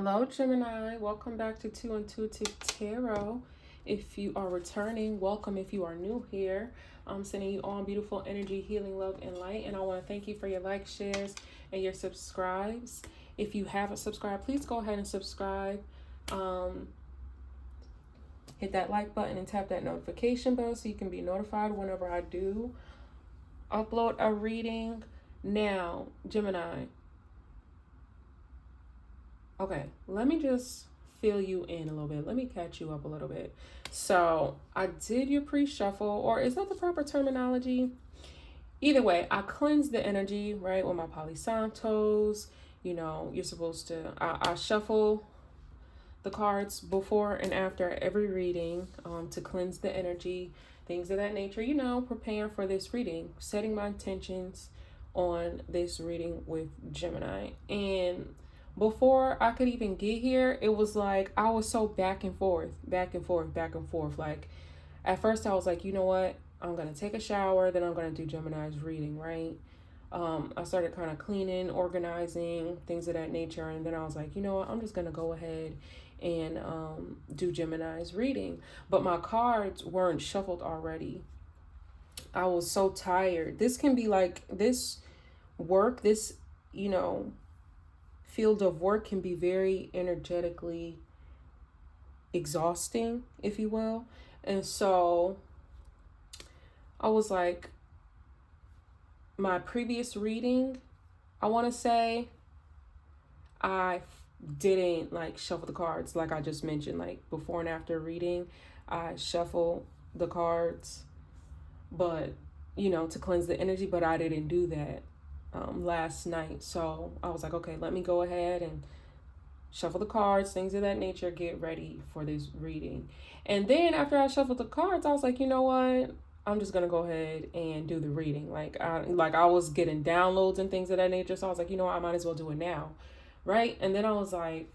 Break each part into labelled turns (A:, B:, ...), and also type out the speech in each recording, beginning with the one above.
A: Hello, Gemini. Welcome back to Two Intuitive Tarot. If you are returning, welcome. If you are new here, I'm sending you all beautiful energy, healing, love, and light. And I want to thank you for your likes, shares, and your subscribes. If you haven't subscribed, please go ahead and subscribe. Hit that like button and tap that notification bell so you can be notified whenever I do upload a reading. Now, Gemini. Okay, let me just fill you in a little bit. Let me catch you up a little bit. So I did your pre-shuffle, or is that the proper terminology? Either way, I cleansed the energy, right, with my Palo Santos. You know, you're supposed to, I shuffle the cards before and after every reading to cleanse the energy, things of that nature, you know, preparing for this reading, setting my intentions on this reading with Gemini. And before I could even get here, it was like I was so back and forth. Like at first I was like, you know what? I'm going to take a shower, then I'm going to do Gemini's reading, right? I started kind of cleaning, organizing, things of that nature. And then I was like, you know what? I'm just going to go ahead and do Gemini's reading. But my cards weren't shuffled already. I was so tired. This can be like this work, this, you know, field of work can be very energetically exhausting, if you will. And so I was like, my previous reading, I want to say I didn't like shuffle the cards like I just mentioned, like before and after reading, I shuffle the cards, but you know, to cleanse the energy, but I didn't do that last night. So I was like, okay, let me go ahead and shuffle the cards, things of that nature, get ready for this reading. And then after I shuffled the cards, I was like, you know what? I'm just gonna go ahead and do the reading. Like I was getting downloads and things of that nature. So I was like, you know what? I might as well do it now. Right? And then I was like,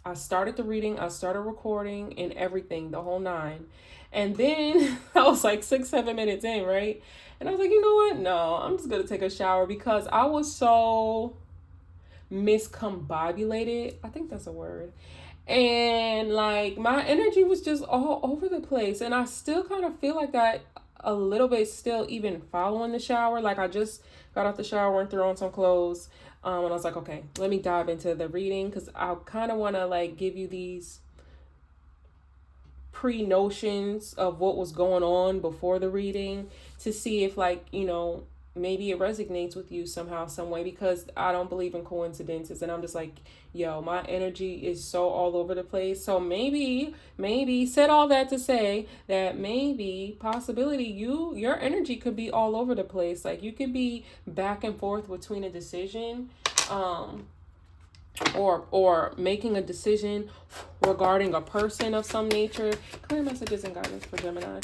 A: I started the reading, I started recording and everything, the whole nine. And then I was like 6-7 minutes in, right? And I was like, you know what? No, I'm just going to take a shower because I was so miscombobulated. I think that's a word. And like my energy was just all over the place. And I still kind of feel like that a little bit still even following the shower. Like I just got off the shower and threw on some clothes. And I was like, okay, let me dive into the reading because I kind of want to like give you these pre-notions of what was going on before the reading to see if like, you know, maybe it resonates with you somehow, some way, because I don't believe in coincidences. And I'm just like, yo, my energy is so all over the place. So maybe said all that to say that maybe possibility your energy could be all over the place. Like you could be back and forth between a decision, or making a decision regarding a person of some nature. Clear messages and guidance for Gemini.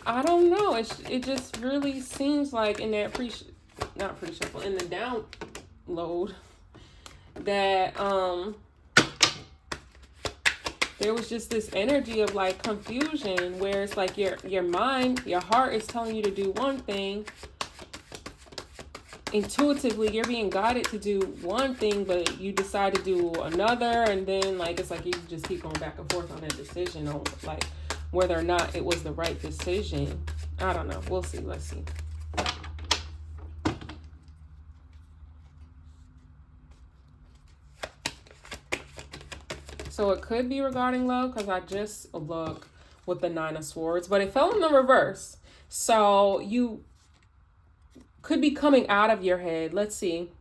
A: I don't know. It just really seems like in that not pre-shuffle, in the download that there was just this energy of like confusion where it's like your mind, your heart is telling you to do one thing. Intuitively you're being guided to do one thing, but you decide to do another, and then like it's like you just keep going back and forth on that decision on like whether or not it was the right decision. I don't know. We'll see. Let's see. So it could be regarding love because I just look with the Nine of Swords, but it fell in the reverse. So you could be coming out of your head. Let's see.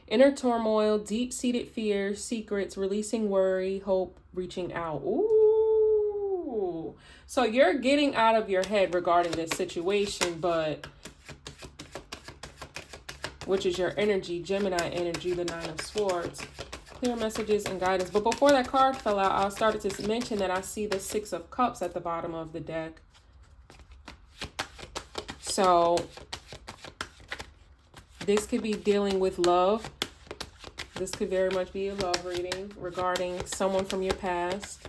A: Inner turmoil, deep-seated fears, secrets, releasing worry, hope, reaching out. Ooh. So you're getting out of your head regarding this situation, but which is your energy, Gemini energy, the Nine of Swords. Clear messages and guidance. But before that card fell out, I started to mention that I see the Six of Cups at the bottom of the deck. So this could be dealing with love. This could very much be a love reading regarding someone from your past.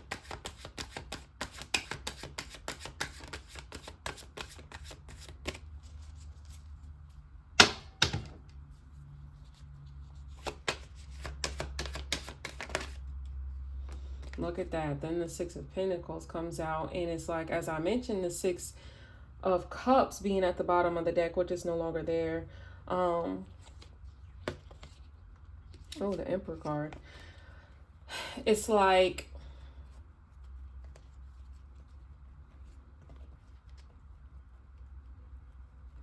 A: Look at that. Then the Six of Pentacles comes out, and it's like, as I mentioned, the Six of Cups being at the bottom of the deck, which is no longer there. Oh, the Emperor card. It's like,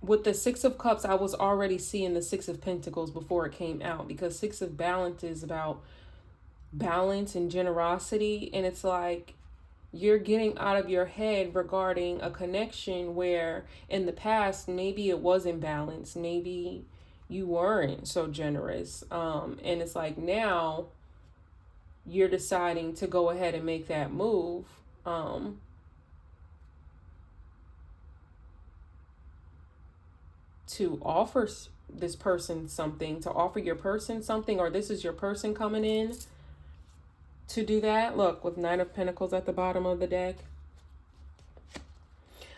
A: with the Six of Cups, I was already seeing the Six of Pentacles before it came out, because Six of Balance is about balance and generosity. And it's like, you're getting out of your head regarding a connection where in the past, maybe it wasn't balanced. Maybe you weren't so generous. And it's like, now you're deciding to go ahead and make that move. To offer this person something, to offer your person something, or this is your person coming in to do that. Look, with Nine of Pentacles at the bottom of the deck.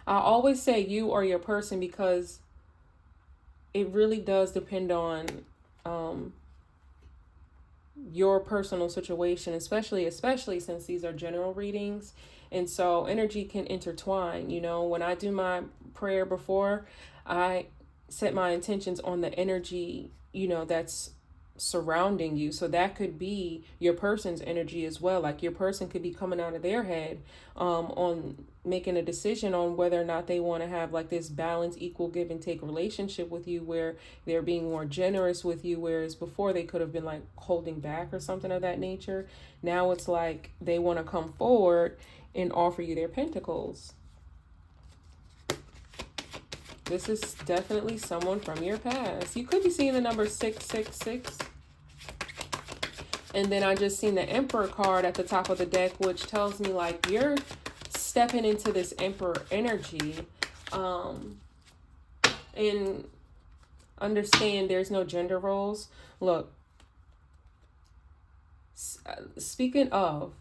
A: I always say you or your person, because it really does depend on your personal situation, especially since these are general readings. And so energy can intertwine. You know, when I do my prayer before, I set my intentions on the energy, you know, that's surrounding you. So that could be your person's energy as well. Like, your person could be coming out of their head on making a decision on whether or not they want to have like this balanced, equal give and take relationship with you, where they're being more generous with you, whereas before they could have been like holding back or something of that nature. Now it's like they want to come forward and offer you their pentacles. This is definitely someone from your past. You could be seeing the number 666. And then I just seen the Emperor card at the top of the deck, which tells me like you're stepping into this Emperor energy. And understand there's no gender roles. Look, speaking of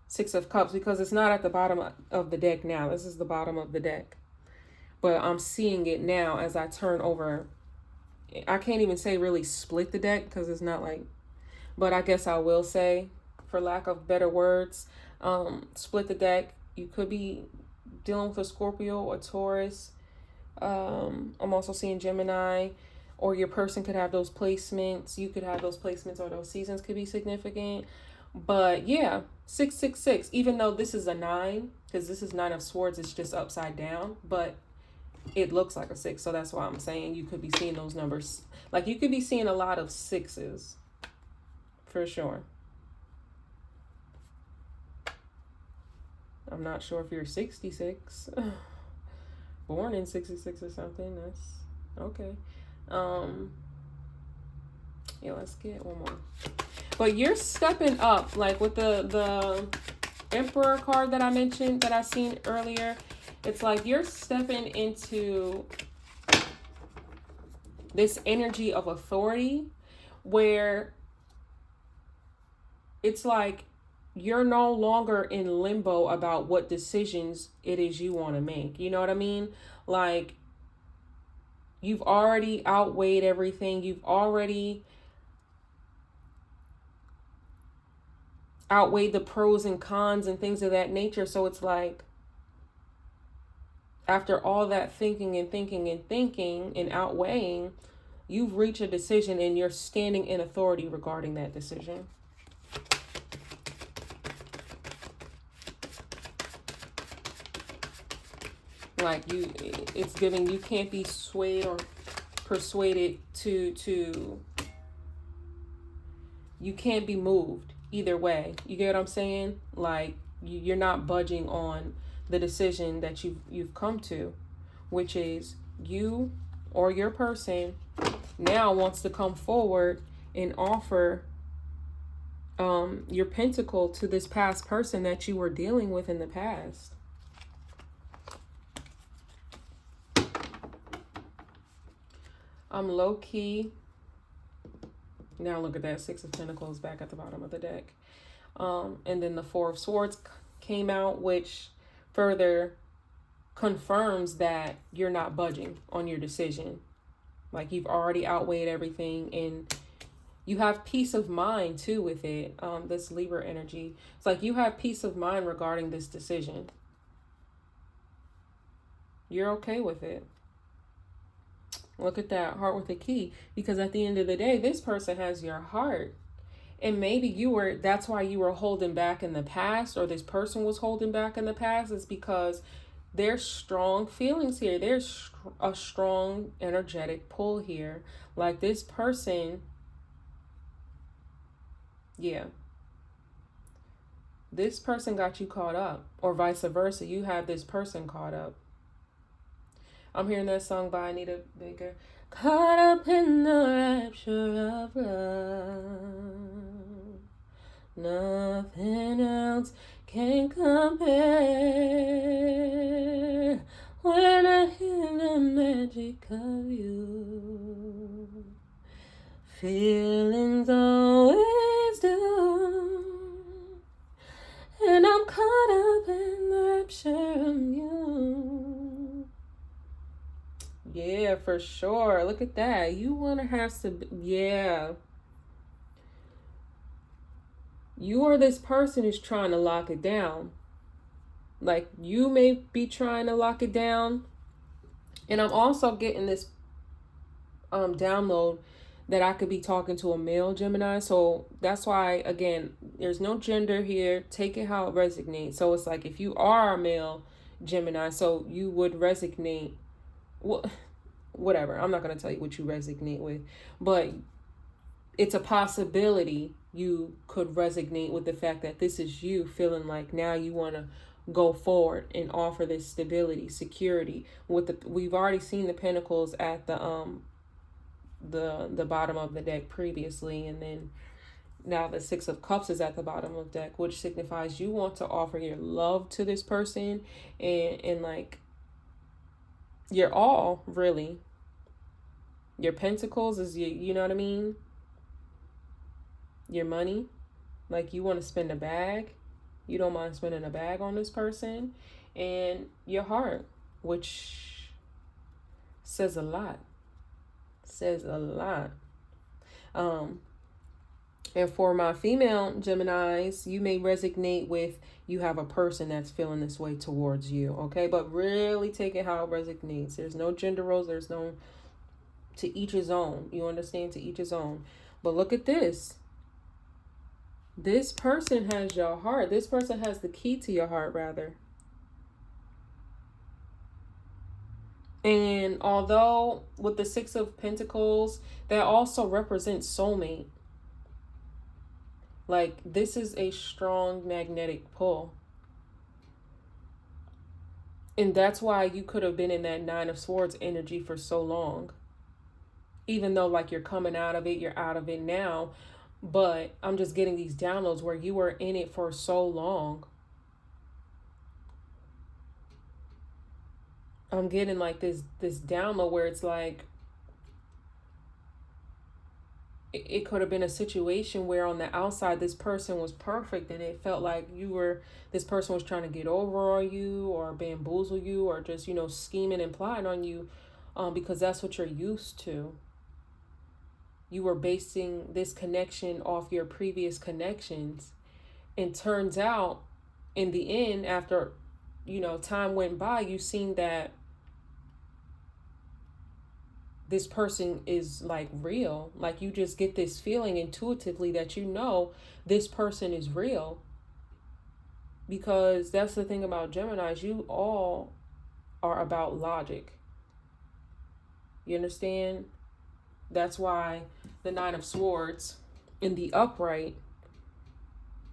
A: Six of Cups, because it's not at the bottom of the deck now. This is the bottom of the deck. But I'm seeing it now as I turn over. I can't even say really split the deck, because it's not like, but I guess I will say, for lack of better words, split the deck. You could be dealing with a Scorpio or Taurus. I'm also seeing Gemini, or your person could have those placements. You could have those placements, or those seasons could be significant. But yeah, 666, even though this is a 9, because this is 9 of Swords, it's just upside down, but it looks like a 6. So that's why I'm saying you could be seeing those numbers. Like, you could be seeing a lot of 6s for sure. I'm not sure if you're 66, born in 66 or something. That's okay. Yeah, let's get one more. But you're stepping up, like with the Emperor card that I mentioned, that I seen earlier. It's like you're stepping into this energy of authority, where it's like you're no longer in limbo about what decisions it is you want to make. You know what I mean? Like, you've already outweighed everything. You've already outweighed the pros and cons and things of that nature. So it's like, after all that thinking and outweighing, you've reached a decision and you're standing in authority regarding that decision. Like, it's giving, you can't be swayed or persuaded to you can't be moved either way. You get what I'm saying? Like, you're not budging on the decision that you've come to, which is you or your person now wants to come forward and offer your pentacle to this past person that you were dealing with in the past. I'm low key. Now look at that, 6 of Pentacles back at the bottom of the deck. And then the 4 of Swords came out, which further confirms that you're not budging on your decision. Like, you've already outweighed everything and You have peace of mind too with it. This Libra energy. It's like you have peace of mind regarding this decision. You're okay with it. Look at that, heart with a key. Because at the end of the day, this person has your heart. And maybe that's why you were holding back in the past, or this person was holding back in the past, is because there's strong feelings here. There's a strong energetic pull here. Like this person, yeah. This person got you caught up, or vice versa. You have this person caught up. I'm hearing that song by Anita Baker. Caught up in the rapture of love. Nothing else can compare when I hear the magic of you. Feelings always do, and I'm caught up in the rapture of you. Yeah, for sure. Look at that. You want to have some, yeah. You or this person is trying to lock it down. Like you may be trying to lock it down. And I'm also getting this download that I could be talking to a male Gemini. So that's why, again, there's no gender here. Take it how it resonates. So it's like if you are a male Gemini, so you would resonate. Well, whatever. I'm not going to tell you what you resonate with. But it's a possibility you could resonate with the fact that this is you feeling like now you want to go forward and offer this stability, security. We've already seen the pentacles at the bottom of the deck previously, and then now the Six of Cups is at the bottom of the deck, which signifies you want to offer your love to this person and like your all, really. Your pentacles is you know what I mean? Your money, like you want to spend a bag. You don't mind spending a bag on this person. And your heart, which says a lot. Says a lot. And for my female Geminis, you may resonate with you have a person that's feeling this way towards you, okay? But really take it how it resonates. There's no gender roles. There's no to each his own. You understand? To each his own. But look at this. This person has your heart. This person has the key to your heart, rather. And although with the Six of Pentacles, that also represents soulmate. Like this is a strong magnetic pull. And that's why you could have been in that Nine of Swords energy for so long. Even though like you're coming out of it, you're out of it now. But I'm just getting these downloads where you were in it for so long. I'm getting like this download where it's like it could have been a situation where on the outside this person was perfect and it felt like this person was trying to get over on you or bamboozle you or just, you know, scheming and plotting on you because that's what you're used to. You were basing this connection off your previous connections. And turns out in the end, after, you know, time went by, you seen that this person is like real. Like you just get this feeling intuitively that you know this person is real. Because that's the thing about Geminis. You all are about logic. You understand? That's why the Nine of Swords in the upright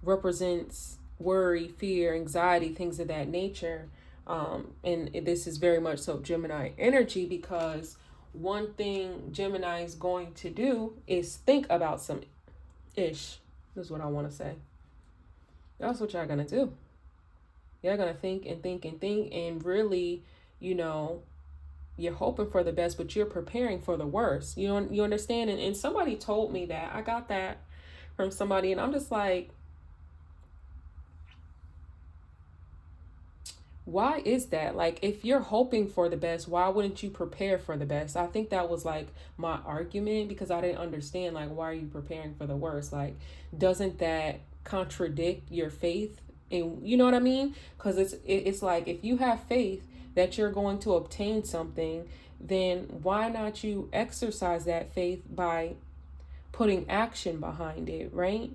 A: represents worry, fear, anxiety, things of that nature. And this is very much so Gemini energy, because one thing Gemini is going to do is think about some ish. This is what I want to say. That's what y'all gonna do. Y'all gonna think and think and think, and really, you know, you're hoping for the best, but you're preparing for the worst. You understand? And somebody told me that. I got that from somebody, and I'm just like, Why is that? Like, if you're hoping for the best, why wouldn't you prepare for the best? I think that was like my argument, because I didn't understand, like, why are you preparing for the worst? Like, doesn't that contradict your faith? And you know what I mean? Because it's like, if you have faith that you're going to obtain something, then why not you exercise that faith by putting action behind it, right?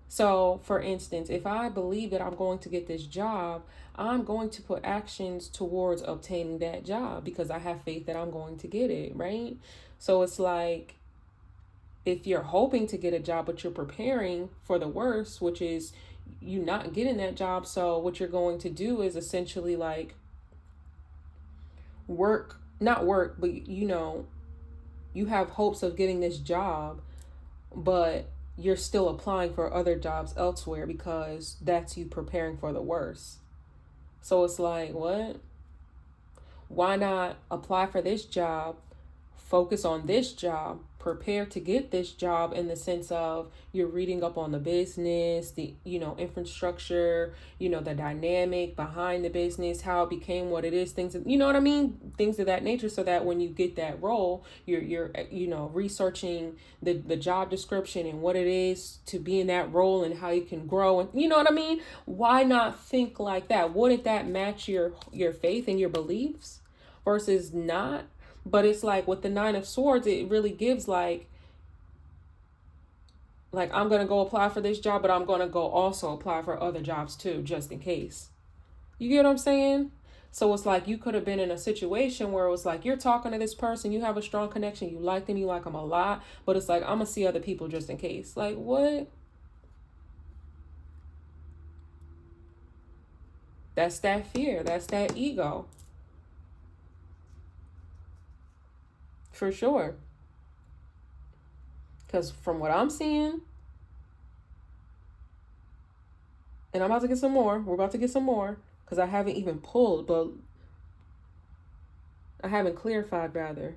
A: So, for instance, if I believe that I'm going to get this job, I'm going to put actions towards obtaining that job because I have faith that I'm going to get it, right? So it's like, if you're hoping to get a job, but you're preparing for the worst, which is you not getting that job. So what you're going to do is essentially like not work, but you have hopes of getting this job, but you're still applying for other jobs elsewhere because that's you preparing for the worst. So it's like, what? Why not apply for this job, focus on this job, prepare to get this job, in the sense of you're reading up on the business, the infrastructure, the dynamic behind the business, how it became what it is, things what I mean, things of that nature, so that when you get that role, you're researching the job description and what it is to be in that role and how you can grow, and you know what I mean. Why not think like that? Wouldn't that match your faith and your beliefs versus not? But it's like with the Nine of Swords, it really gives like I'm going to go apply for this job, but I'm going to go also apply for other jobs too, just in case. You get what I'm saying? So it's like you could have been in a situation where it was like you're talking to this person, you have a strong connection, you like them a lot, but it's like, I'm going to see other people just in case. Like, what? That's that fear. That's that ego. For sure. Because from what I'm seeing, and I'm about to get some more. We're about to get some more. Because I haven't even pulled, but I haven't clarified, rather.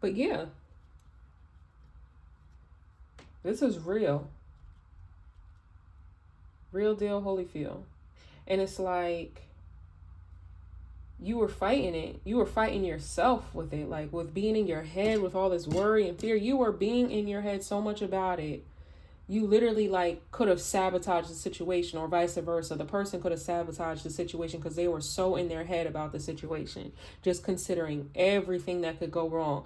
A: But yeah. This is real. Real deal, Holyfield. And it's like, you were fighting it. You were fighting yourself with it. Like with being in your head with all this worry and fear. You were being in your head so much about it. You literally like could have sabotaged the situation, or vice versa. The person could have sabotaged the situation because they were so in their head about the situation. Just considering everything that could go wrong.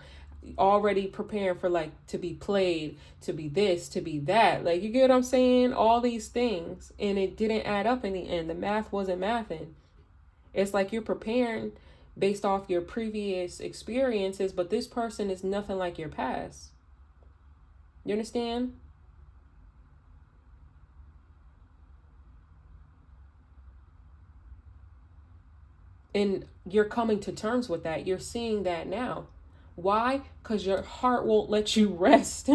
A: Already preparing for like to be played, to be this, to be that. Like, you get what I'm saying? All these things. And it didn't add up in the end. The math wasn't mathing. It's like you're preparing based off your previous experiences, but this person is nothing like your past. You understand? And you're coming to terms with that. You're seeing that now. Why? Because your heart won't let you rest.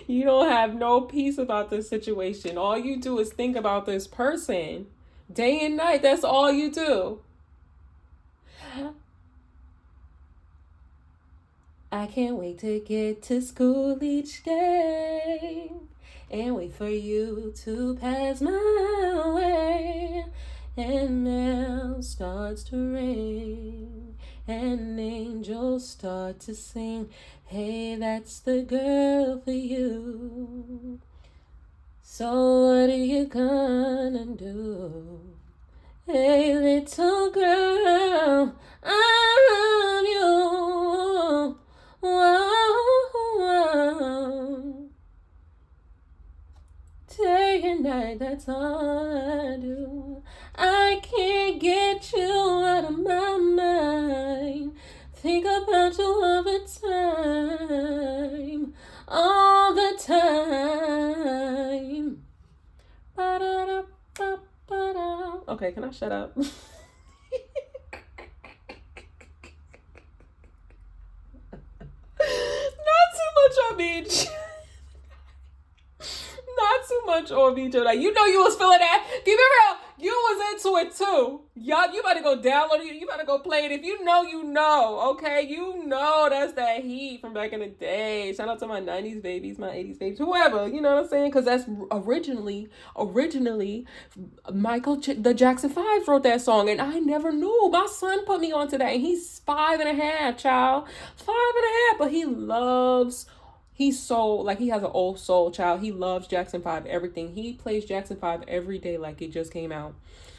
A: You don't have no peace about this situation. All you do is think about this person. Day and night, that's all you do. I can't wait to get to school each day and wait for you to pass my way. And now starts to rain, and angels start to sing. Hey, that's the girl for you. So what are you gonna do? Hey, little girl, I love you. Whoa, whoa. Day and night, that's all I do. I can't get you out of my mind. Think about you all the time. All the time. Ba-da-da-ba-ba-da. Okay, can I shut up? Not too much on each. Not too much on each other. Like, you know you was feeling that. Keep it real. You was into it too. Y'all, you better go download it. You better go play it. If you know, you know. Okay, you know that's that heat from back in the day. Shout out to my 90s babies, my 80s babies, whoever. You know what I'm saying? Because that's originally, the Jackson 5 wrote that song, and I never knew. My son put me onto that, and he's 5.5, child. 5.5, but he's so, like, he has an old soul, child. He loves Jackson 5, everything. He plays Jackson 5 every day like it just came out.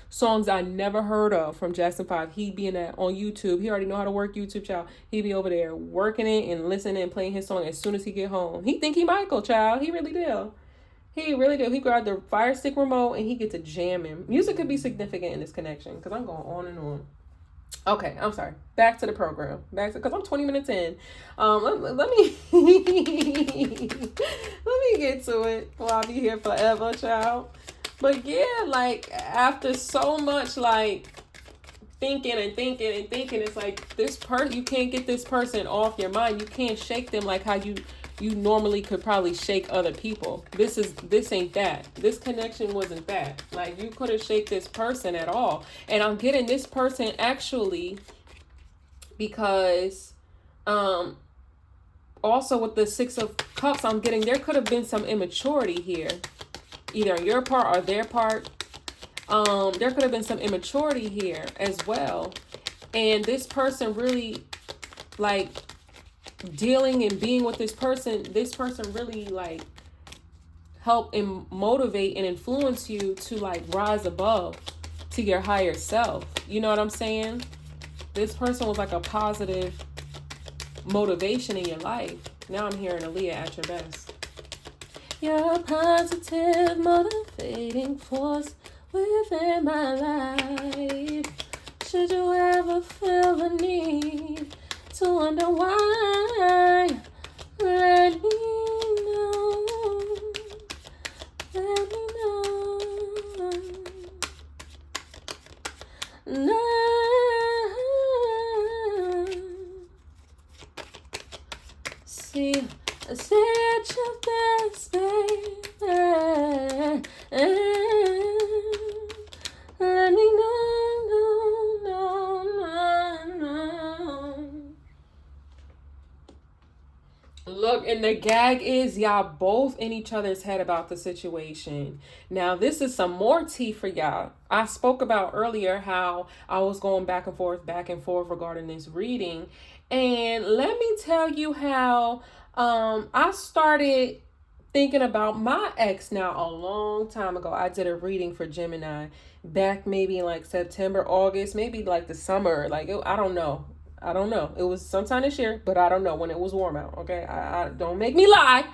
A: Songs I never heard of from Jackson 5. He be in that on YouTube. He already know how to work YouTube, child. He be over there working it and listening and playing his song as soon as he get home. He think he Michael, child. He really do. He really do. He grabbed the Fire Stick remote and he get to jamming. Music could be significant in this connection because I'm going on and on. Okay, I'm sorry. Back to the program. Because I'm 20 minutes in. Let me get to it. Well, I'll be here forever, child. But yeah, like after so much like thinking, it's like this person, you can't get this person off your mind. You can't shake them like how you normally could probably shake other people. This ain't that. This connection wasn't that. Like you couldn't shake this person at all. And I'm getting this person actually because also with the 6 of Cups, I'm getting there could have been some immaturity here. Either on your part or their part. There could have been some immaturity here as well. And this person really like dealing and being with this person really like help and motivate and influence you to like rise above to your higher self. You know what I'm saying? This person was like a positive motivation in your life. Now I'm hearing Aaliyah at your best. You're a positive motivating force within my life. Should you ever feel the need to wonder why, let me know, let me know. No. See at your best, baby. Let me know, no. Look, and the gag is y'all both in each other's head about the situation. Now, this is some more tea for y'all. I spoke about earlier how I was going back and forth regarding this reading. And let me tell you how I started thinking about my ex now a long time ago. I did a reading for Gemini back maybe in like September, August, maybe like the summer. Like, I don't know. It was sometime this year, but I don't know when it was warm out. Okay. I don't make me lie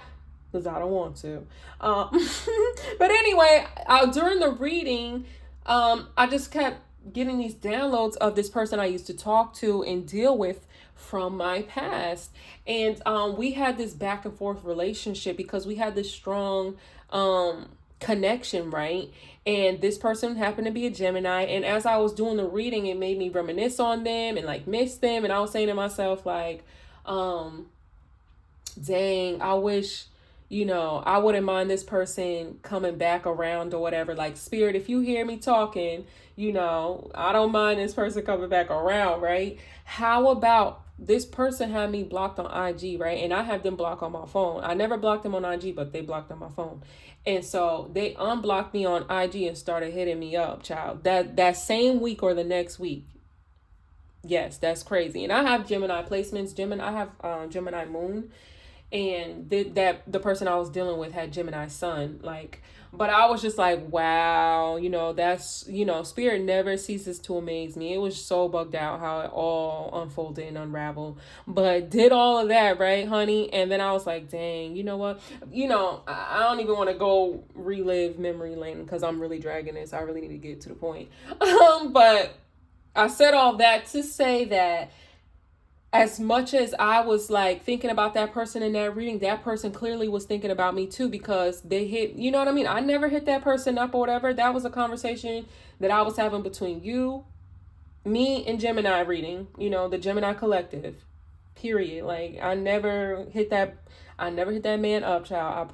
A: because I don't want to. But anyway, during the reading, I just kept getting these downloads of this person I used to talk to and deal with from my past. And we had this back and forth relationship because we had this strong connection, right? And this person happened to be a Gemini. And as I was doing the reading, it made me reminisce on them and like miss them. And I was saying to myself, like, dang, I wish, I wouldn't mind this person coming back around or whatever. Like, Spirit, if you hear me talking, I don't mind this person coming back around, right? How about this person had me blocked on IG, right? And I have them blocked on my phone. I never blocked them on IG, but they blocked on my phone. And so they unblocked me on IG and started hitting me up, child. That same week or the next week. Yes, that's crazy. And I have Gemini placements. I have Gemini moon. And the person I was dealing with had Gemini sun. But I was just like, wow, that's, Spirit never ceases to amaze me. It was so bugged out how it all unfolded and unraveled. But did all of that, right, honey? And then I was like, dang, you know what? I don't even want to go relive memory lane because I'm really dragging this. I really need to get to the point. But I said all that to say that as much as I was like thinking about that person in that reading, that person clearly was thinking about me too, because they hit, you know what I mean? I never hit that person up or whatever. That was a conversation that I was having between you, me, and Gemini reading, the Gemini collective, period. Like, I never hit that man up, child.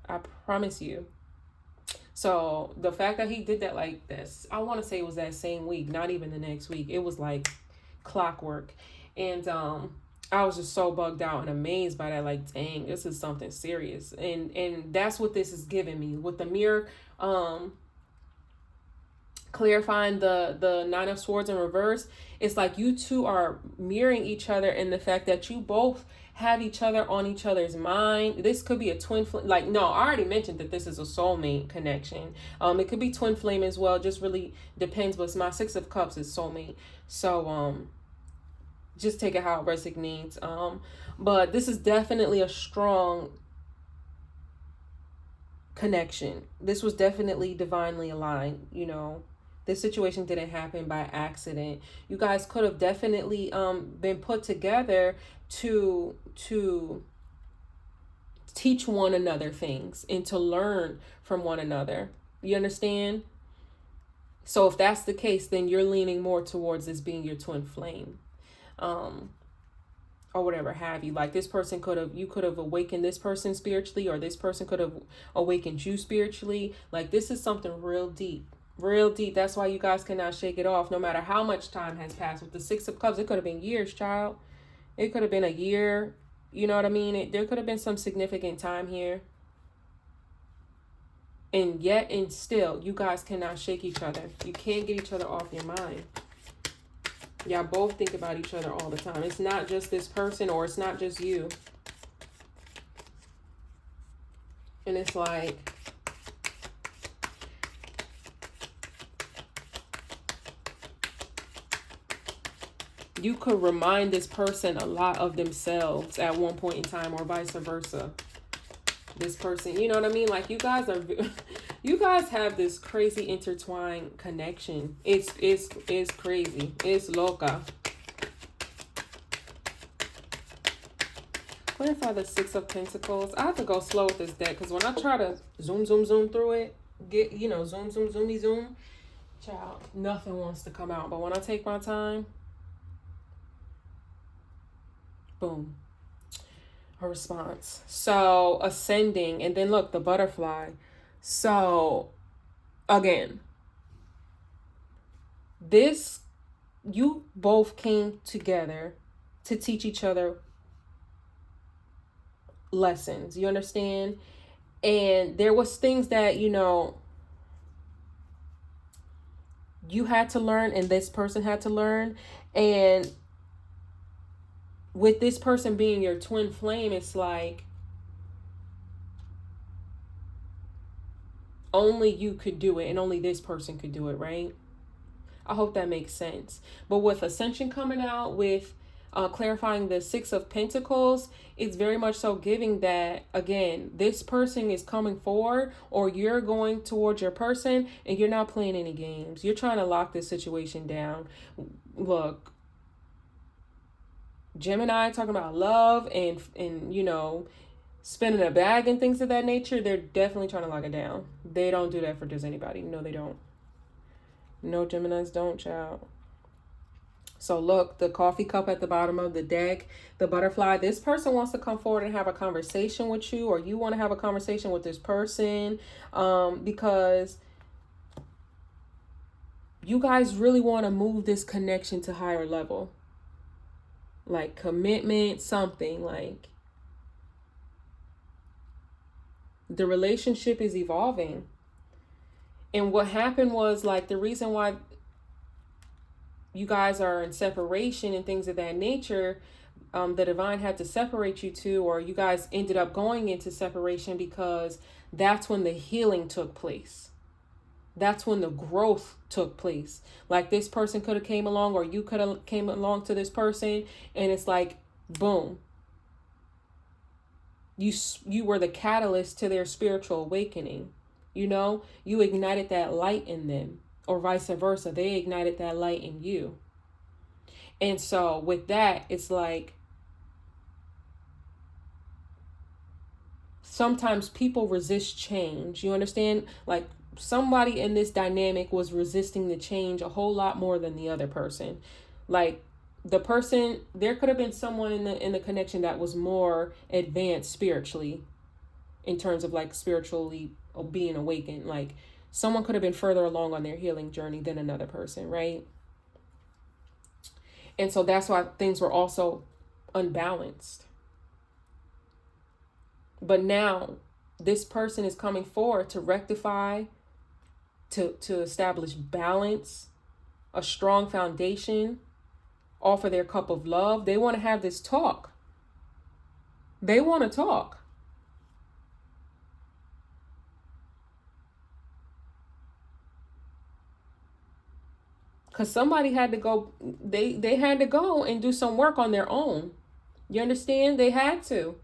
A: I promise you. So the fact that he did that like this, I want to say it was that same week, not even the next week. It was like clockwork. And I was just so bugged out and amazed by that. Like, dang, this is something serious. And that's what this is giving me with the mirror. Clarifying the Nine of Swords in reverse. It's like you two are mirroring each other in the fact that you both have each other on each other's mind. This could be a twin flame. Like, no, I already mentioned that this is a soulmate connection. It could be twin flame as well. Just really depends. But my Six of Cups is soulmate. So just take it how it resonates. But this is definitely a strong connection. This was definitely divinely aligned, you know. This situation didn't happen by accident. You guys could have definitely been put together to teach one another things and to learn from one another. You understand? So if that's the case, then you're leaning more towards this being your twin flame. Or whatever have you. Like, this person you could have awakened this person spiritually, or this person could have awakened you spiritually. Like, this is something real deep. Real deep. That's why you guys cannot shake it off, no matter how much time has passed. With the Six of Cups, it could have been years, child. It could have been a year. You know what I mean? There could have been some significant time here. And yet and still, you guys cannot shake each other. You can't get each other off your mind. Y'all both think about each other all the time. It's not just this person, or it's not just you. And it's like, you could remind this person a lot of themselves at one point in time, or vice versa. This person, you know what I mean? Like, you guys have this crazy intertwined connection. It's crazy. It's loca. Clarify the Six of Pentacles. I have to go slow with this deck, because when I try to zoom through it, zoom, child, nothing wants to come out. But when I take my time, boom, a response. So ascending, and then look, the butterfly. So again, you both came together to teach each other lessons. You understand? And there was things that, you know, you had to learn, and this person had to learn. And with this person being your twin flame, it's like only you could do it, and only this person could do it, right? I hope that makes sense. But with Ascension coming out, with clarifying the Six of Pentacles, it's very much so giving that, again, this person is coming forward, or you're going towards your person, and you're not playing any games. You're trying to lock this situation down. Look, Gemini talking about love and you know, spinning a bag and things of that nature, they're definitely trying to lock it down. They don't do that for just anybody. No, they don't. No, Geminis don't, child. So look, the coffee cup at the bottom of the deck, the butterfly. This person wants to come forward and have a conversation with you, or you want to have a conversation with this person, because you guys really want to move this connection to higher level. Like commitment, something like the relationship is evolving. And what happened was, like, the reason why you guys are in separation and things of that nature, the divine had to separate you two, or you guys ended up going into separation, because that's when the healing took place. That's when the growth took place. Like, this person could have came along, or you could have came along to this person, and it's like, boom. You were the catalyst to their spiritual awakening. You know, you ignited that light in them, or vice versa. They ignited that light in you. And so with that, it's like, sometimes people resist change. You understand? Like, somebody in this dynamic was resisting the change a whole lot more than the other person. Like, the person, there could have been someone in the connection that was more advanced spiritually, in terms of like spiritually being awakened. Like, Someone could have been further along on their healing journey than another person, right? And so that's why things were also unbalanced. But now this person is coming forward to rectify, to establish balance, a strong foundation, offer their cup of love. They want to have this talk. They want to talk. Because somebody had to go, they had to go and do some work on their own. You understand? They had to.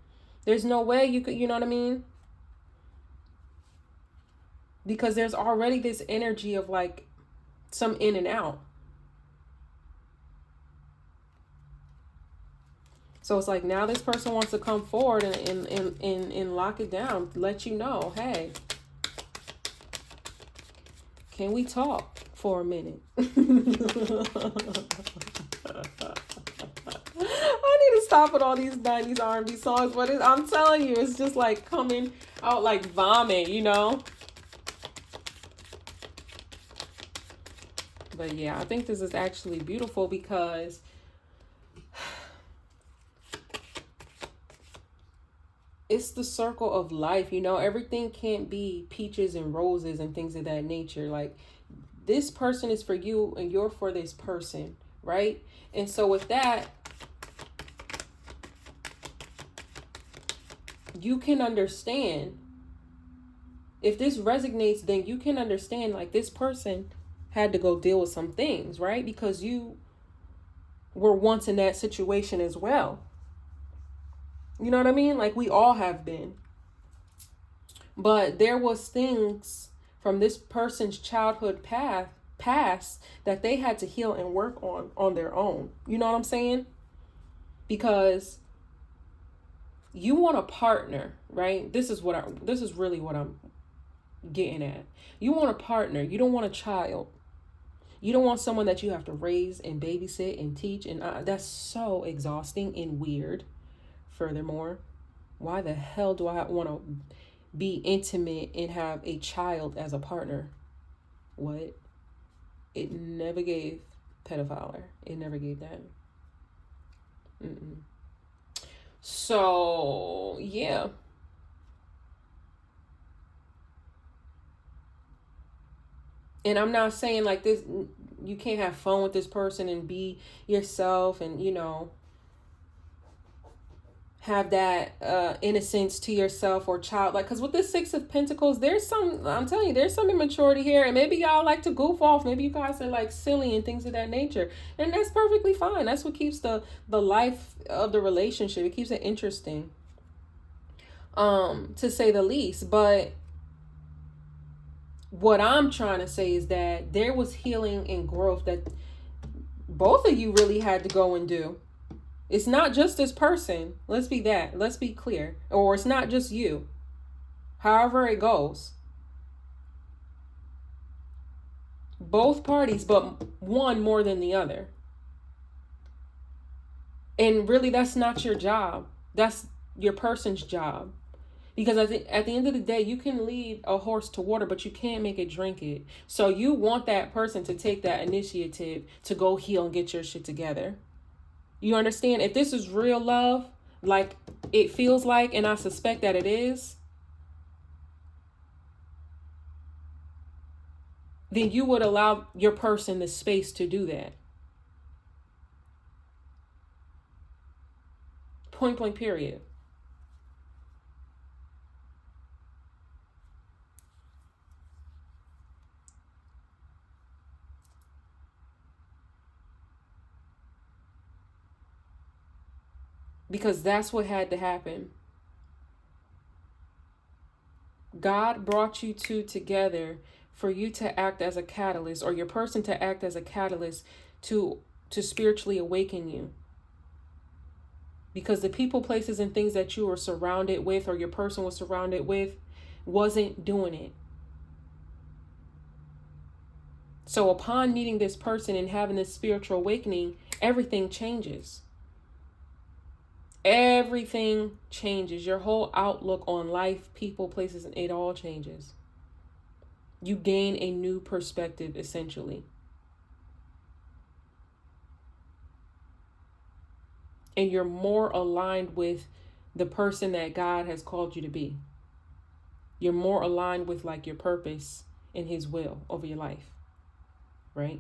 A: There's no way you could, you know what I mean? Because there's already this energy of like some in and out. So it's like now this person wants to come forward and lock it down, let you know, hey, can we talk for a minute? I need to stop with all these 90s R&B songs, but I'm telling you, it's just like coming out like vomit, you know? But yeah, I think this is actually beautiful because it's the circle of life, you know? Everything can't be peaches and roses and things of that nature. Like, this person is for you and you're for this person, right? And so with that, you can understand. If this resonates, then you can understand like this person had to go deal with some things, right? Because you were once in that situation as well. You know what I mean? Like we all have been. But there was things from this person's childhood past that they had to heal and work on their own. You know what I'm saying? Because you want a partner, right? This is really what I'm getting at. You want a partner. You don't want a child. You don't want someone that you have to raise and babysit and teach. And that's so exhausting and weird. Furthermore, why the hell do I want to be intimate and have a child as a partner? What? It never gave pedophiler. It never gave that. So, yeah. And I'm not saying like this, you can't have fun with this person and be yourself and, you know, have that innocence to yourself or child. Like, because with this Six of Pentacles, I'm telling you, there's some immaturity here. And maybe y'all like to goof off. Maybe you guys are like silly and things of that nature. And that's perfectly fine. That's what keeps the life of the relationship. It keeps it interesting, to say the least. But what I'm trying to say is that there was healing and growth that both of you really had to go and do. It's not just this person. Let's be clear. Or it's not just you. However it goes. Both parties, but one more than the other. And really, that's not your job. That's your person's job. Because at the end of the day, you can lead a horse to water, but you can't make it drink it. So you want that person to take that initiative to go heal and get your shit together. You understand? If this is real love, like it feels like, and I suspect that it is, then you would allow your person the space to do that. Point blank, period. Because that's what had to happen. God brought you two together for you to act as a catalyst, or your person to act as a catalyst to spiritually awaken you. Because the people, places, and things that you were surrounded with, or your person was surrounded with, wasn't doing it. So upon meeting this person and having this spiritual awakening, everything changes. Everything changes. Your whole outlook on life, people, places, and it all changes. You gain a new perspective, essentially. And you're more aligned with the person that God has called you to be. You're more aligned with like your purpose and his will over your life. Right?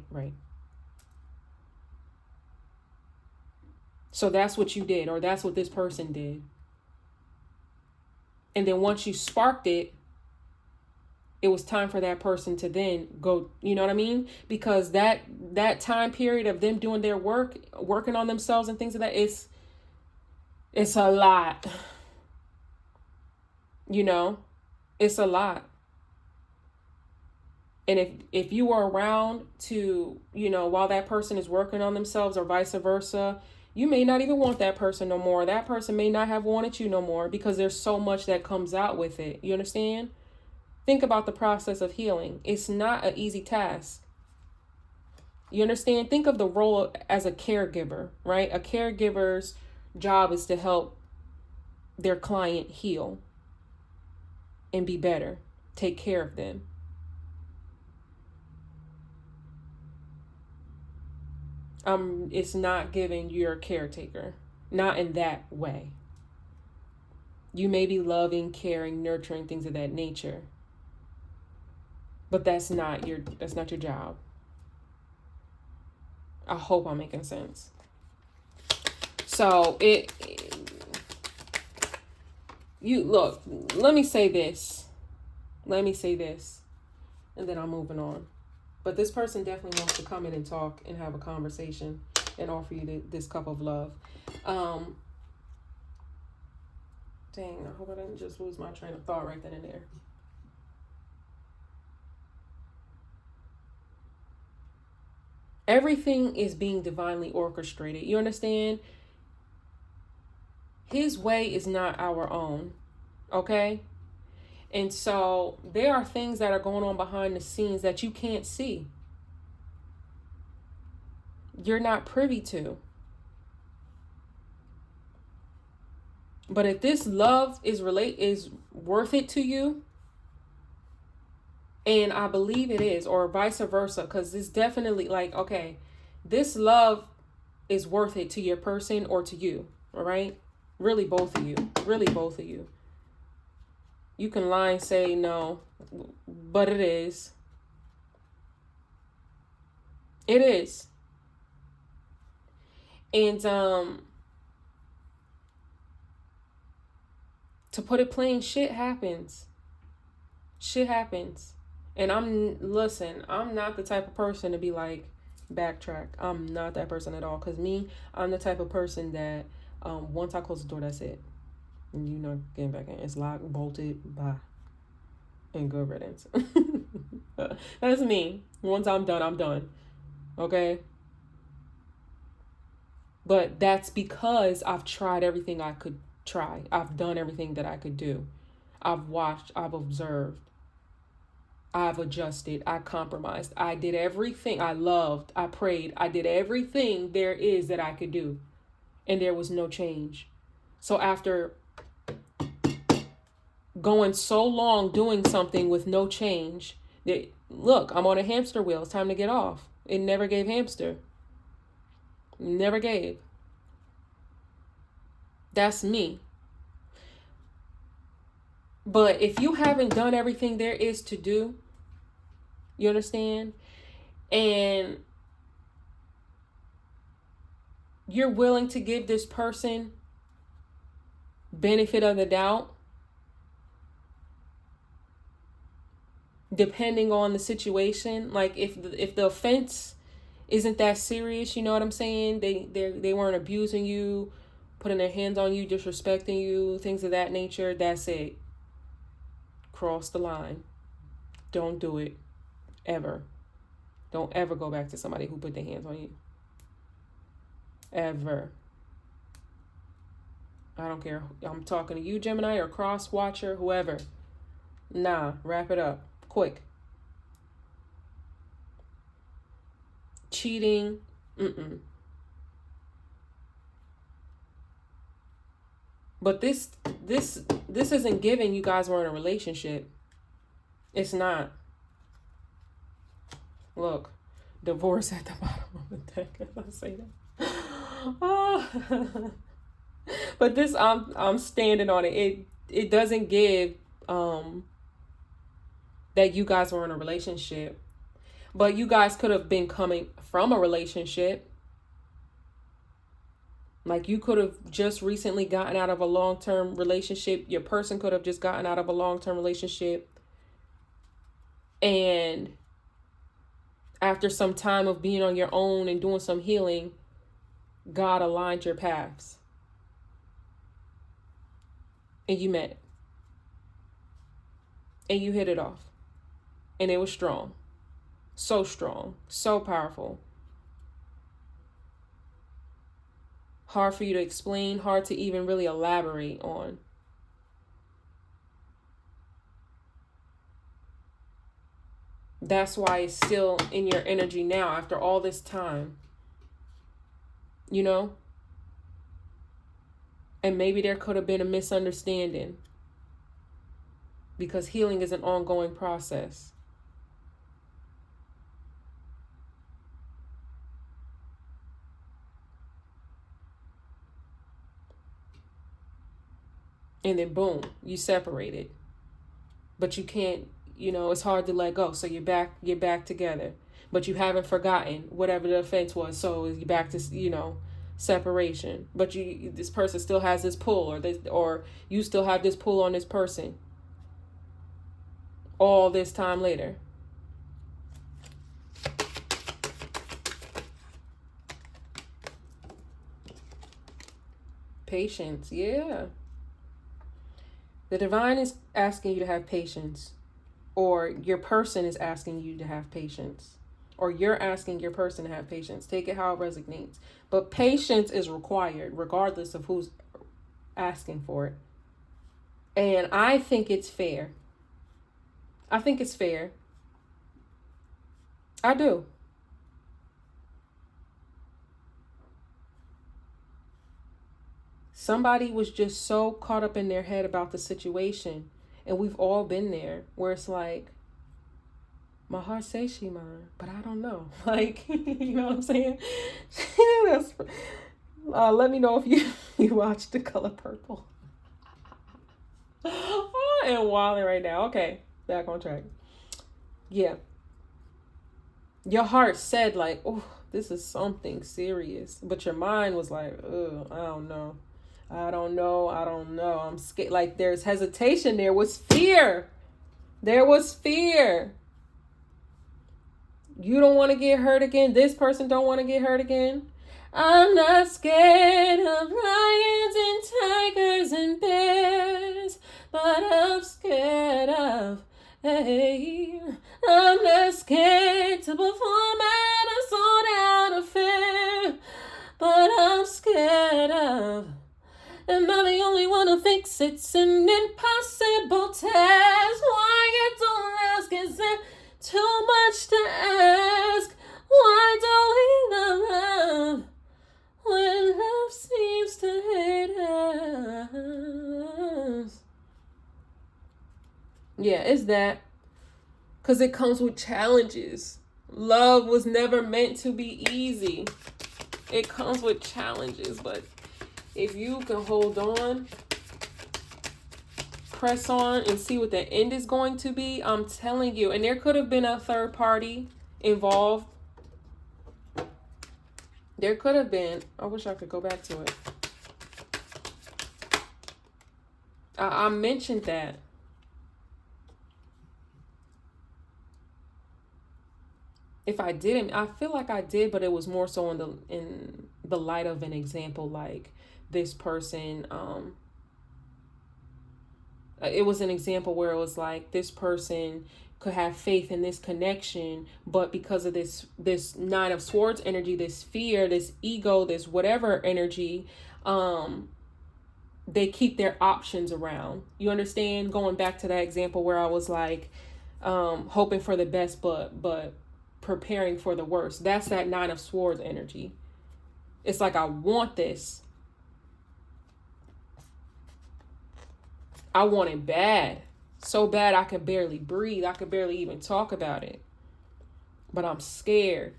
A: So that's what you did, or that's what this person did. And then once you sparked it, it was time for that person to then go, you know what I mean? Because that time period of them doing their work, working on themselves and things like that, it's a lot. You know, it's a lot. And if you were around to, you know, while that person is working on themselves or vice versa, you may not even want that person no more. That person may not have wanted you no more because there's so much that comes out with it. You understand? Think about the process of healing. It's not an easy task. You understand? Think of the role as a caregiver, right? A caregiver's job is to help their client heal and be better, take care of them. It's not giving you're a caretaker, not in that way. You may be loving, caring, nurturing, things of that nature, but that's not your job. I hope I'm making sense. So you look, let me say this, and then I'm moving on. But this person definitely wants to come in and talk and have a conversation and offer you this cup of love. Dang, I hope I didn't just lose my train of thought right then and there. Everything is being divinely orchestrated. You understand? His way is not our own. Okay? And so there are things that are going on behind the scenes that you can't see. You're not privy to. But if this love is worth it to you, and I believe it is, or vice versa, because it's definitely like, okay, this love is worth it to your person or to you, all right? Really both of you. You can lie and say no, but it is. It is. And to put it plain, shit happens. And I'm not the type of person to be like, backtrack. I'm not that person at all. Because I'm the type of person that once I close the door, that's it. And you're not getting back in. It's locked, bolted, bye. And good riddance. That's me. Once I'm done, I'm done. Okay? But that's because I've tried everything I could try. I've done everything that I could do. I've watched, I've observed. I've adjusted, I compromised. I did everything. I loved, I prayed. I did everything there is that I could do. And there was no change. So after going so long doing something with no change, look, I'm on a hamster wheel. It's time to get off. It never gave hamster. Never gave. That's me. But if you haven't done everything there is to do, you understand? And you're willing to give this person benefit of the doubt, depending on the situation. Like if the offense isn't that serious, you know what I'm saying? They weren't abusing you, putting their hands on you, disrespecting you, things of that nature. That's it. Cross the line. Don't do it. Ever. Don't ever go back to somebody who put their hands on you. Ever. I don't care. I'm talking to you, Gemini, or cross watcher, whoever. Nah, wrap it up. Quick. Cheating. But this isn't giving you guys were in a relationship. It's not. Look, divorce at the bottom of the deck as I say that. Oh. But this, I'm standing on it. It doesn't give that you guys were in a relationship, but you guys could have been coming from a relationship. Like you could have just recently gotten out of a long-term relationship. Your person could have just gotten out of a long-term relationship. And after some time of being on your own and doing some healing, God aligned your paths. And you met. And you hit it off. And it was strong. So strong. So powerful. Hard for you to explain. Hard to even really elaborate on. That's why it's still in your energy now after all this time. You know? And maybe there could have been a misunderstanding. Because healing is an ongoing process. And then boom, you separated. But you can't, it's hard to let go. So you're back together. But you haven't forgotten whatever the offense was. So you're back to, separation. But this person still has this pull, or you still have this pull on this person. All this time later. Patience, yeah. The divine is asking you to have patience, or your person is asking you to have patience, or you're asking your person to have patience. Take it how it resonates. But patience is required regardless of who's asking for it. And I think it's fair. I think it's fair. I do. Somebody was just so caught up in their head about the situation. And we've all been there where it's like, my heart says she mine, but I don't know. Like, you know what I'm saying? Let me know if you watch The Color Purple. I am wilding right now. Okay, back on track. Yeah. Your heart said like, oh, this is something serious. But your mind was like, oh, I don't know. I'm scared. Like there's hesitation. There was fear. You don't want to get hurt again. This person don't want to get hurt again. I'm not scared of lions and tigers and bears, but I'm scared of, hey, I'm not scared to perform at a sold-out affair, but I'm scared of, am I the only one who thinks it's an impossible task? Why you don't ask? Is it too much to ask? Why don't we love when love seems to hate us? Yeah, it's that. Because it comes with challenges. Love was never meant to be easy. It comes with challenges, but if you can hold on, press on, and see what the end is going to be, I'm telling you. And there could have been a third party involved. There could have been. I wish I could go back to it. I mentioned that. If I didn't, I feel like I did, but it was more so in the light of an example, like this person, it was an example where it was like this person could have faith in this connection, but because of this Nine of Swords energy, this fear, this ego, this whatever energy, they keep their options around. You understand? Going back to that example where I was like, hoping for the best, but preparing for the worst. That's that Nine of Swords energy. It's like, I want this. I want it bad. So bad I could barely breathe. I could barely even talk about it. but I'm scared.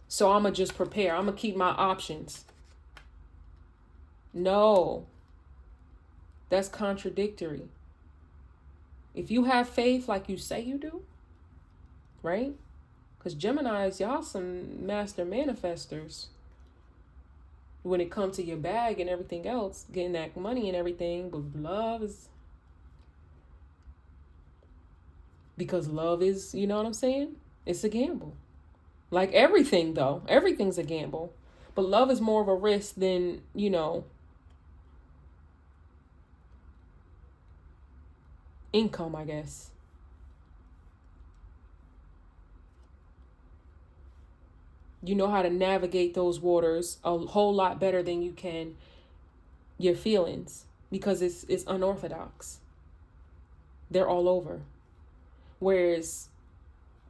A: So I'm going to just prepare. I'm going to keep my options. No, that's contradictory. If you have faith like you say you do, right? Because Geminis, y'all some master manifestors. When it comes to your bag and everything else, getting that money and everything, but love is... Because love is, you know what I'm saying? It's a gamble. Like everything, though. Everything's a gamble. But love is more of a risk than, you know, income, I guess. You know how to navigate those waters a whole lot better than you can your feelings, because it's unorthodox. They're all over. Whereas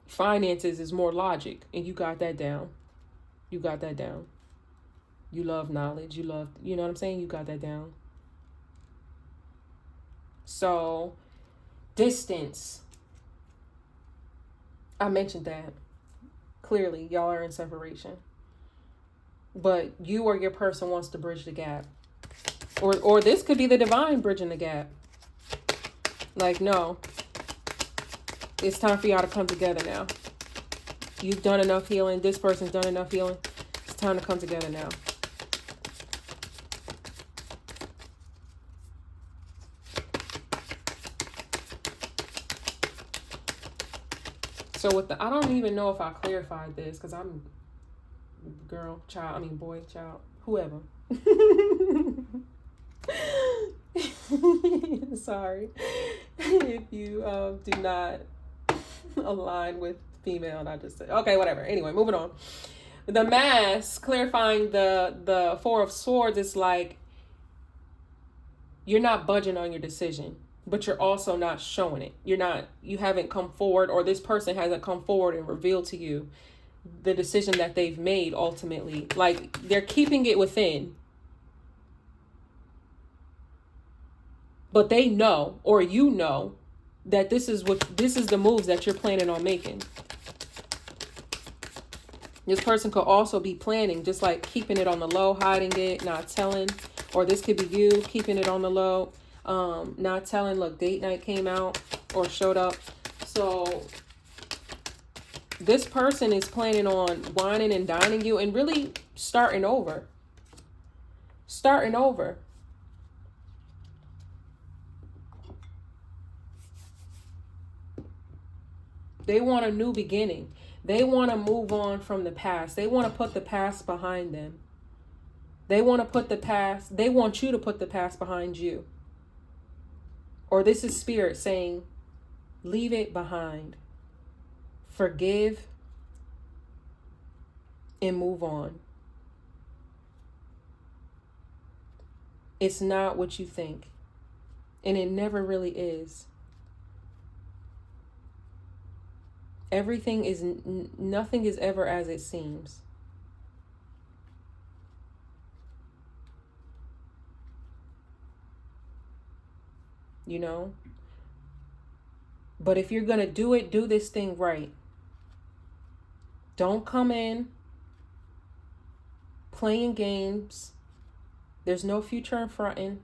A: finances is more logic, and you got that down. You got that down. You love knowledge. You love, you know what I'm saying? You got that down. So, distance. I mentioned that. Clearly, y'all are in separation. But you or your person wants to bridge the gap. Or this could be the divine bridging the gap. Like, no. It's time for y'all to come together now. You've done enough healing. This person's done enough healing. It's time to come together now. So with the, I don't even know if I clarified this, because I'm boy, child, whoever. Sorry if you do not align with female, and I just said, okay, whatever. Anyway, moving on. The mask, clarifying the Four of Swords, is like, you're not budging on your decision, but you're also not showing it. You haven't come forward, or this person hasn't come forward and revealed to you the decision that they've made ultimately. Like, they're keeping it within. But they know, or you know, that this is the moves that you're planning on making. This person could also be planning, just like keeping it on the low, hiding it, not telling. Or this could be you keeping it on the low, not telling. Look, date night came out or showed up. So this person is planning on whining and dining you and really starting over. Starting over. They want a new beginning. They want to move on from the past. They want to put the past behind them. They want you to put the past behind you. Or this is spirit saying, leave it behind. Forgive and move on. It's not what you think. And it never really is. Nothing is ever as it seems. You know? But if you're going to do it, do this thing right. Don't come in playing games. There's no future in fronting.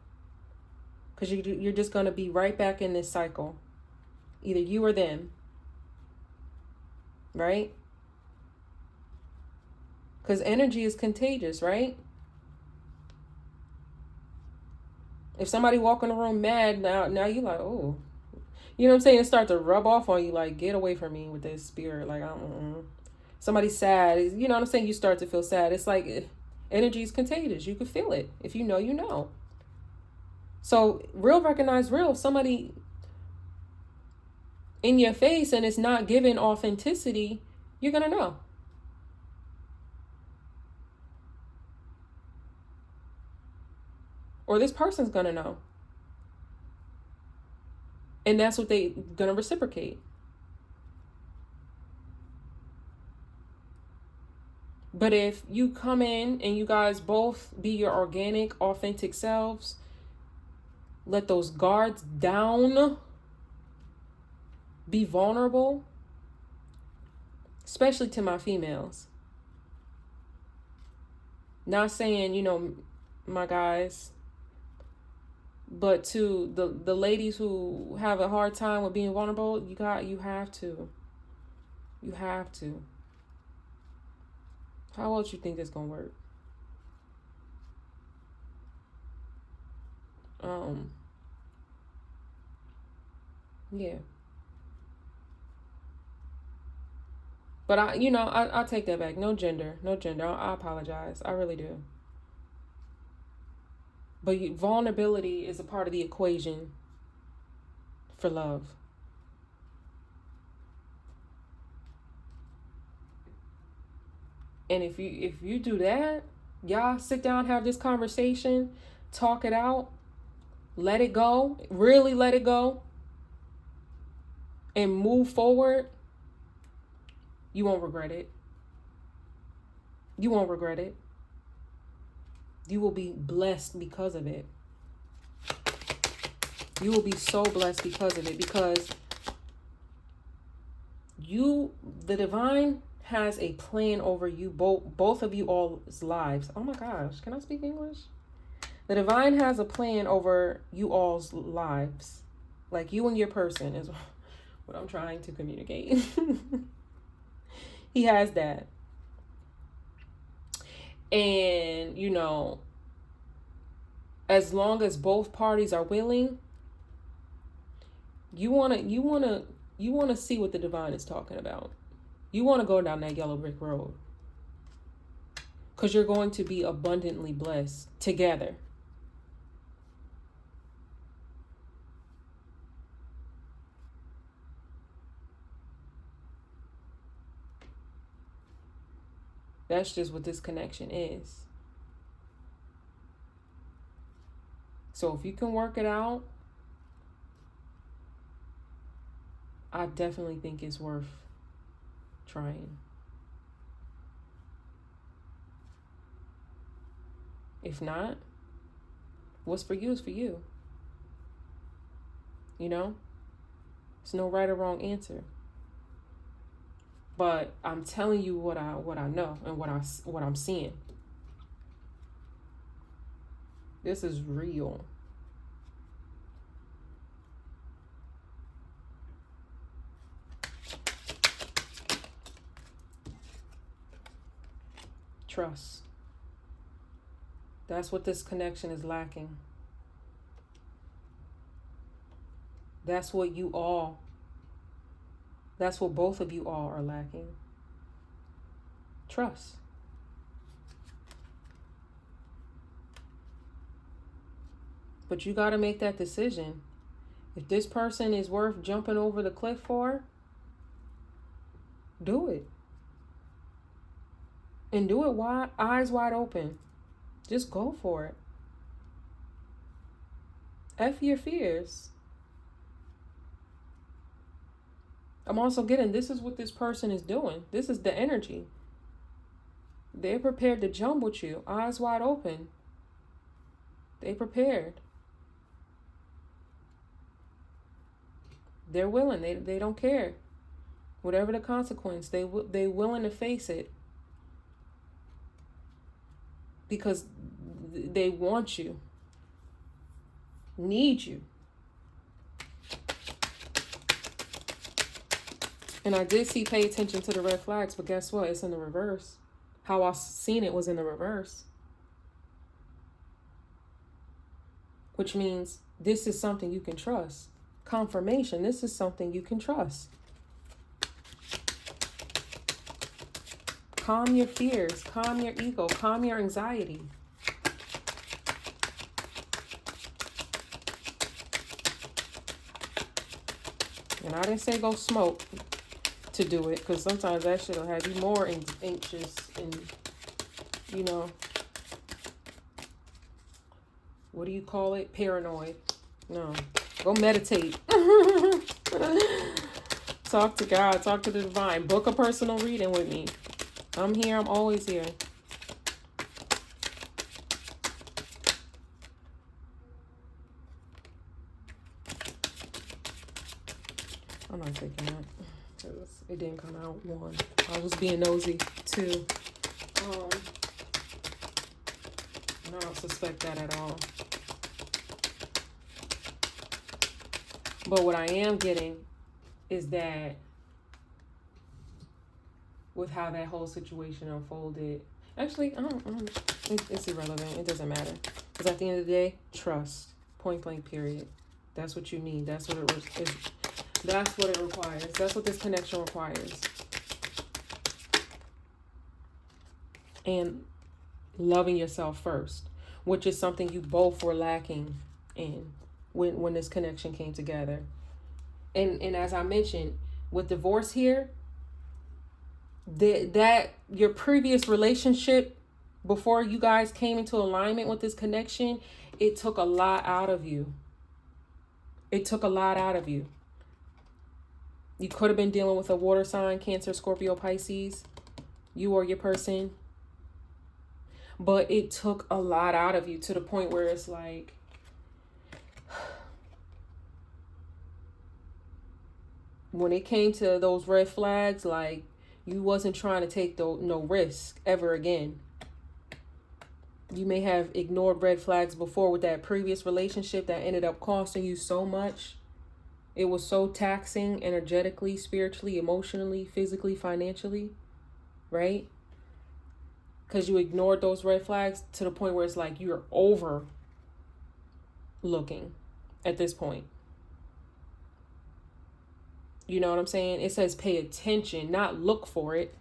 A: Because you're just going to be right back in this cycle. Either you or them. Right? Because energy is contagious, right? If somebody walk in the room mad, now you like, oh. You know what I'm saying? It starts to rub off on you, like, get away from me with this spirit. Like, somebody's sad. You know what I'm saying? You start to feel sad. It's like energy is contagious. You can feel it. If you know, you know. So real recognize real. If somebody in your face and it's not giving authenticity, you're going to know. Or this person's going to know. And that's what they're going to reciprocate. But if you come in and you guys both be your organic, authentic selves, let those guards down, be vulnerable, especially to my females. Not saying, my guys, but to the ladies who have a hard time with being vulnerable, you have to. You have to. How else you think this gonna work? Yeah. But I take that back. No gender. I apologize. I really do. But vulnerability is a part of the equation for love. And if you do that, y'all sit down, have this conversation, talk it out, let it go, really let it go, and move forward, you won't regret it. You won't regret it. You will be blessed because of it. You will be so blessed because of it, because the divine has a plan over you, both of you all's lives. Oh my gosh, can I speak English? The divine has a plan over you all's lives. Like you and your person is what I'm trying to communicate. He has that. And, as long as both parties are willing, you want to see what the divine is talking about. You want to go down that yellow brick road, because you're going to be abundantly blessed together. That's just what this connection is. So if you can work it out, I definitely think it's worth trying. If not, what's for you is for you. There's no right or wrong answer. But I'm telling you what I know and what I'm seeing. This is real. Trust. That's what this connection is lacking. That's what both of you all are lacking. Trust. But you got to make that decision. If this person is worth jumping over the cliff for, do it. And do it eyes wide open. Just go for it. F your fears. I'm also getting, this is what this person is doing. This is the energy. They're prepared to jump with you, eyes wide open. They prepared. They're willing. They don't care. Whatever the consequence, they willing to face it. Because they want you. Need you. And I did see pay attention to the red flags, but guess what? It's in the reverse. How I seen it was in the reverse. Which means this is something you can trust. Confirmation, this is something you can trust. Calm your fears, calm your ego, calm your anxiety. And I didn't say go smoke to do it, because sometimes that shit will have you more anxious and, what do you call it? Paranoid. No. Go meditate. Talk to God. Talk to the divine. Book a personal reading with me. I'm here. I'm always here. I'm not taking that because it didn't come out. 1, I was being nosy. 2, I don't suspect that at all. But what I am getting is that with how that whole situation unfolded, actually, it's irrelevant. It doesn't matter. Because at the end of the day, trust. Point blank, period. That's what you need. That's what that's what it requires. That's what this connection requires. And loving yourself first, which is something you both were lacking in when this connection came together. And as I mentioned, with divorce here, that your previous relationship before you guys came into alignment with this connection, it took a lot out of you. It took a lot out of you. You could have been dealing with a water sign, Cancer, Scorpio, Pisces, you or your person. But it took a lot out of you to the point where it's like, when it came to those red flags, like, you wasn't trying to take no risk ever again. You may have ignored red flags before with that previous relationship that ended up costing you so much. It was so taxing energetically, spiritually, emotionally, physically, financially, right? Because you ignored those red flags to the point where it's like you're over looking at this point. You know what I'm saying? It says pay attention, not look for it,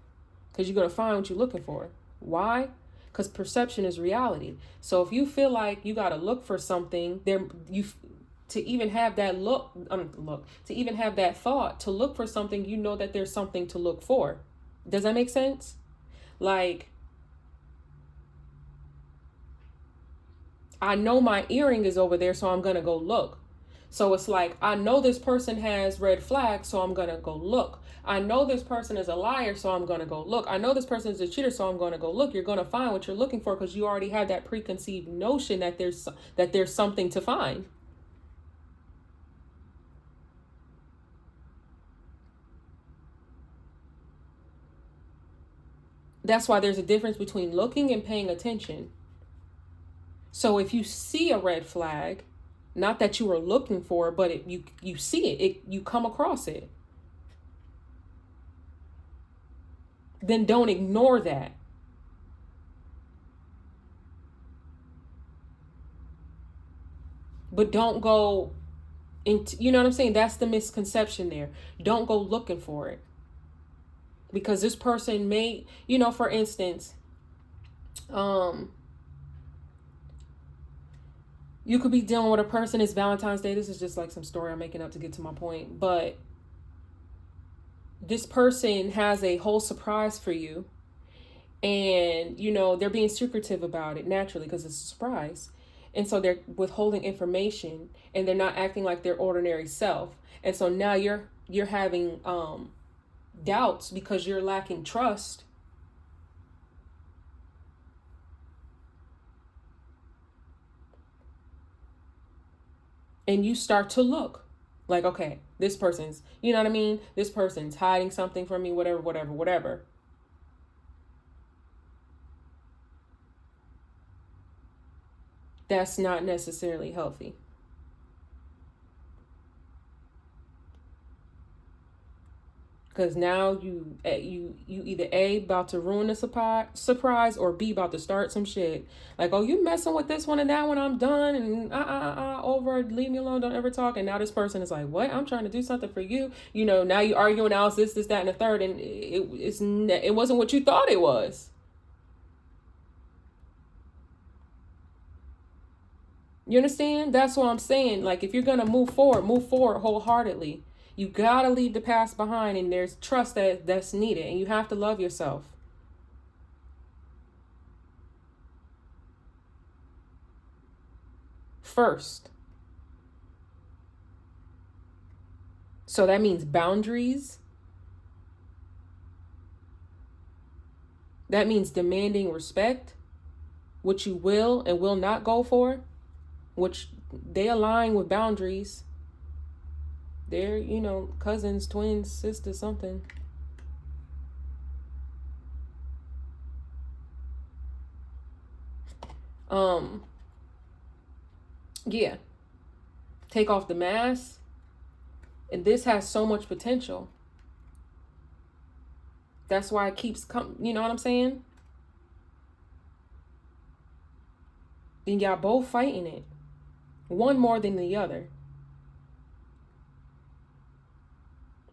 A: because you're going to find what you're looking for. Why? Because perception is reality. So if you feel like you got to look for something, to even have that to even have that thought to look for something, you know that there's something to look for. Does that make sense? Like, I know my earring is over there, so I'm going to go look. So it's like, I know this person has red flags, so I'm going to go look. I know this person is a liar, so I'm going to go look. I know this person is a cheater, so I'm going to go look. You're going to find what you're looking for because you already have that preconceived notion that there's something to find. That's why there's a difference between looking and paying attention. So if you see a red flag, not that you were looking for, but you see it, you come across it, then don't ignore that. But don't go into, you know what I'm saying? That's the misconception there. Don't go looking for it. Because this person may, for instance, you could be dealing with a person, it's Valentine's Day. This is just like some story I'm making up to get to my point. But this person has a whole surprise for you. And, they're being secretive about it naturally because it's a surprise. And so they're withholding information and they're not acting like their ordinary self. And so now you're having doubts because you're lacking trust. And you start to look like, okay, this person's, you know what I mean? This person's hiding something from me, whatever. That's not necessarily healthy. Because now you either A, about to ruin the surprise, or B, about to start some shit. Like, oh, you messing with this one and that one, I'm done, and over, leave me alone, don't ever talk. And now this person is like, what? I'm trying to do something for you. Now you arguing now, it's this, that, and the third, and it wasn't what you thought it was. You understand? That's what I'm saying. Like, if you're going to move forward wholeheartedly. You got to leave the past behind, and there's trust that's needed, and you have to love yourself. First. So that means boundaries. That means demanding respect, which you will and will not go for, which they align with boundaries. They're, you know, cousins, twins, sisters, something. Yeah. Take off the mask. And this has so much potential. That's why it keeps coming. You know what I'm saying? Then y'all both fighting it. One more than the other.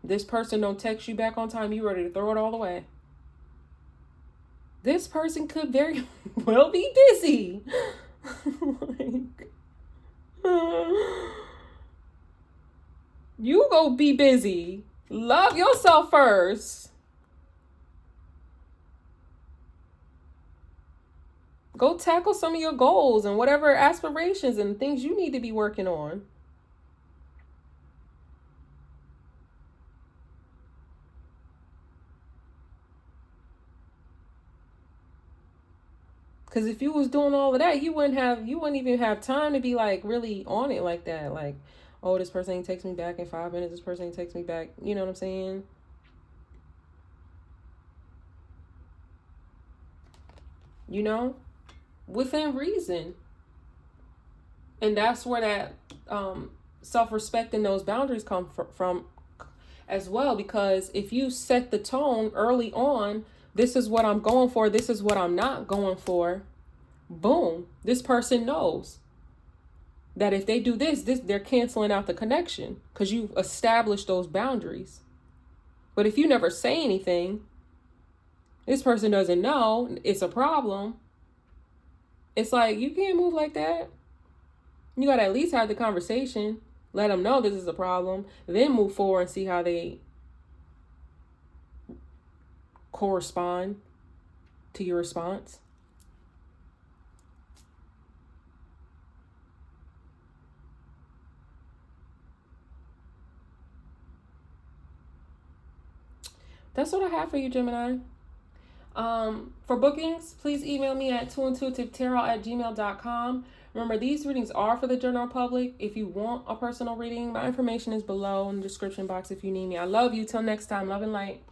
A: This person don't text you back on time, you ready to throw it all away. This person could very well be busy. Like, you go be busy. Love yourself first. Go tackle some of your goals and whatever aspirations and things you need to be working on. Because if you was doing all of that, you wouldn't even have time to be like really on it like that. Like, oh, this person ain't text me back in 5 minutes. This person ain't text me back. You know what I'm saying? You know, within reason. And that's where that self-respect and those boundaries come from as well. Because if you set the tone early on, this is what I'm going for, this is what I'm not going for, boom, this person knows that if they do this, they're canceling out the connection because you've established those boundaries. But if you never say anything, this person doesn't know it's a problem. It's like, you can't move like that. You got to at least have the conversation, let them know this is a problem, then move forward and see how they correspond to your response. That's what I have for you, Gemini. For bookings, please email me at twointuitivetarot@gmail.com. Remember, these readings are for the general public. If you want a personal reading, my information is below in the description box if you need me. I love you. Till next time. Love and light.